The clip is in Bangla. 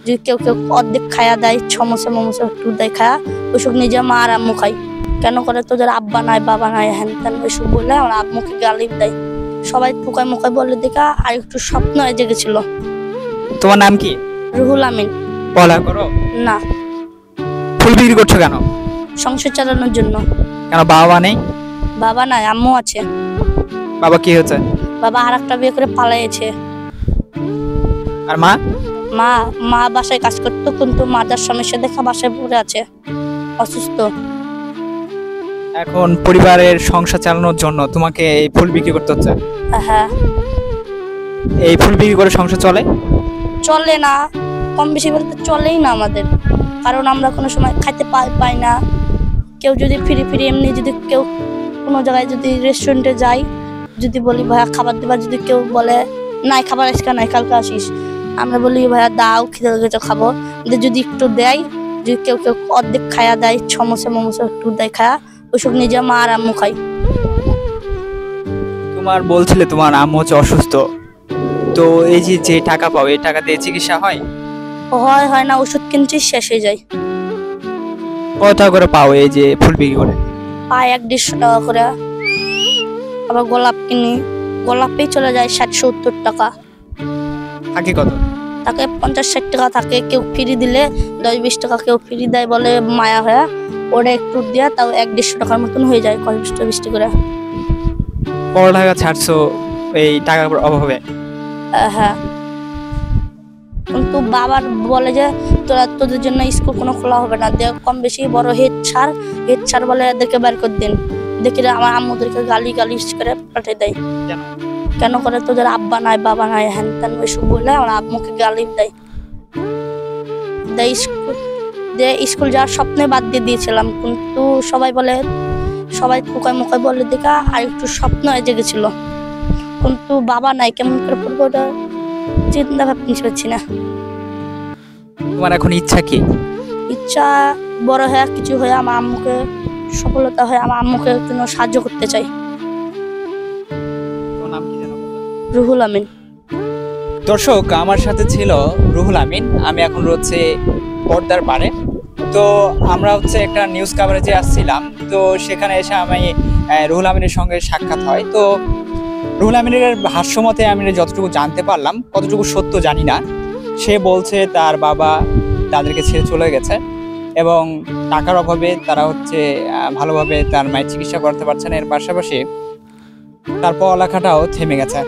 যদি কেউ কেউ অর্ধেক খায়া দেয়, সমোসা মমোসা একটু দেয় খায়া, ওইসব নিজে মা আর আম্মু খাই। কেন করে তোদের আব্বা নাই বাবা নাই হ্যান ত্যান ওইসব বলে আমার আম্মুকে গালি দেয়। সবাই টুকায় মুখায় বলে দেখা আর একটু স্বপ্ন জেগেছিল। তোমার নাম কি? রুহুল আমিন। পড়া করো না, ফুল বিক্রি করছো কেন? সংসার চালানোর জন্য। কেন বাবা নেই? বাবা নাই, আম্মু আছে। বাবা কি হচ্ছে? বাবা আর একটা বিয়ে করে পালাইছে। আর মা? মা মা বাসায় কাজ করতো, কিন্তু মাদার সমস্যা দেখা বাসায় পড়ে আছে, অসুস্থ। এখন পরিবারের সংসার চালানোর জন্য তোমাকে এই ফুল বিক্রি করতে হচ্ছে। হ্যাঁ। এই ফুল বিক্রি করে সংসার চলে? চলে না, কম বেশি বলতে চলেই না আমাদের, কারণ আমরা কোনো সময় খাইতে পাই না। কেউ যদি ফিরি এমনি যদি কেউ কোনো জায়গায় যদি রেস্টুরেন্টে যাই, যদি বলি ভাইয়া খাবার দেবা, যদি কেউ বলে নাই খাবার আজকে নাই কালকে আসিস, আমরা বলি ভাইয়া দাও খিদে লেগেছে খাবো, যদি একটু দেয়, যদি কেউ কেউ অর্ধেক খায়া দেয়, সমোসা মমোসা একটু দেয় খায়া, ওইসব নিজে মা আর আম্মু খাই। তোমার বলছিলে তোমার আম্মু হচ্ছে অসুস্থ, তো এই যে টাকা পাও এই টাকা দিয়ে চিকিৎসা হয়? হয় না, ওষুধ কিনছি শেষ হয়ে যায়। কত টাকা করে পাও এই যে ফুল বিক্রি করে? পায় 150 টাকা করে। আবার গোলাপ কিনি, গোলাপেই চলে যায় 60-70 টাকা। থাকে কত? তাকে 50-60 টাকা থাকে। কেউ ফ্রি দিলে 10-20 টাকা কেউ ফ্রি দেয় বলে মায়া হয়ে, ওরা একটু দেয়া তাও 150 টাকার মতন হয়ে যায়, 20 করে। পড়ালেখা ছাড়ছো এই টাকার অভাবে? হ্যাঁ, কিন্তু বাবার বলে যে তোদের জন্য স্কুল কোনো খোলা হবে না, কম বেশি বড় হেড স্যার বলে এদেরকে বের করে দিন। দেখি আমার আম্মুদেরকে গালি করে পাঠিয়ে দেয়। কেন করে তোদের আব্বা নাই বাবা নাই হ্যান ত্যান ওইসব বলে আমার আম্মুকে গালি দেয়। স্কুল যাওয়ার স্বপ্নে বাদ দিয়ে দিয়েছিলাম, কিন্তু সবাই টুকায় মুখায় বলে দেখা আর একটু স্বপ্ন জেগেছিল, কিন্তু বাবা নাই, কেমন করে পড়বো ওটা চিন্তা ভাবতে পারছি না। তোমার এখন ইচ্ছা কি? ইচ্ছা বড় হয়ে কিছু হয়ে আমার আম্মুকে সফলতা হয়ে আমার আম্মুকে জন্য সাহায্য করতে চাই। রুহুল আমিন। দর্শক, আমার সাথে ছিল রুহুল আমিন। আমি এখন রয়েছে পর্দার পারে। তো আমরা হচ্ছে একটা নিউজ কাভারেজে আসছিলাম, তো সেখানে এসে আমি রুহুল আমিনের সঙ্গে সাক্ষাৎ হয়। তো রুহুল আমিনের ভাষ্যমতে আমি যতটুকু জানতে পারলাম, কতটুকু সত্য জানি না, সে বলছে তার বাবা তাদেরকে ছেড়ে চলে গেছে এবং টাকার অভাবে তারা হচ্ছে ভালোভাবে তার মায়ের চিকিৎসা করতে পারছে না। এর পাশাপাশি তার পড়ালেখাটাও থেমে গেছে।